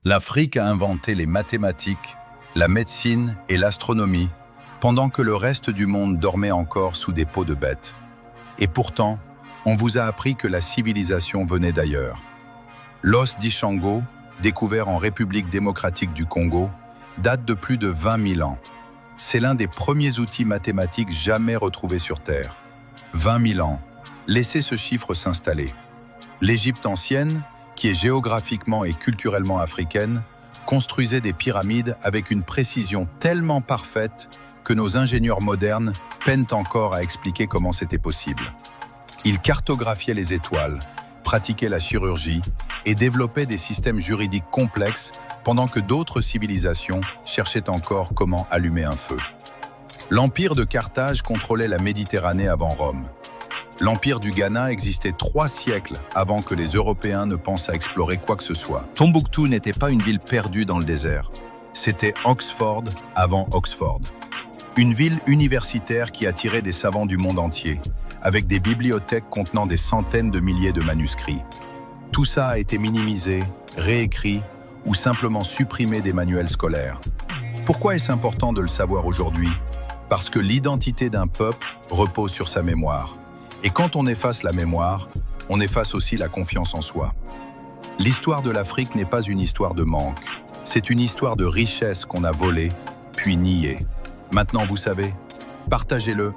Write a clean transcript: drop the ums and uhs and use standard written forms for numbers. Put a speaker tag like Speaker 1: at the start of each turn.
Speaker 1: L'Afrique a inventé les mathématiques, la médecine et l'astronomie, pendant que le reste du monde dormait encore sous des peaux de bêtes. Et pourtant, on vous a appris que la civilisation venait d'ailleurs. L'os d'Ishango, découvert en République démocratique du Congo, date de plus de 20 000 ans. C'est l'un des premiers outils mathématiques jamais retrouvés sur Terre. 20 000 ans, laissez ce chiffre s'installer. L'Égypte ancienne, qui est géographiquement et culturellement africaine, construisait des pyramides avec une précision tellement parfaite que nos ingénieurs modernes peinent encore à expliquer comment c'était possible. Ils cartographiaient les étoiles, pratiquaient la chirurgie et développaient des systèmes juridiques complexes pendant que d'autres civilisations cherchaient encore comment allumer un feu. L'Empire de Carthage contrôlait la Méditerranée avant Rome. L'Empire du Ghana existait 3 siècles avant que les Européens ne pensent à explorer quoi que ce soit. Tombouctou n'était pas une ville perdue dans le désert. C'était Oxford avant Oxford. Une ville universitaire qui attirait des savants du monde entier, avec des bibliothèques contenant des centaines de milliers de manuscrits. Tout ça a été minimisé, réécrit ou simplement supprimé des manuels scolaires. Pourquoi est-ce important de le savoir aujourd'hui? Parce que l'identité d'un peuple repose sur sa mémoire. Et quand on efface la mémoire, on efface aussi la confiance en soi. L'histoire de l'Afrique n'est pas une histoire de manque. C'est une histoire de richesse qu'on a volée, puis niée. Maintenant, vous savez, partagez-le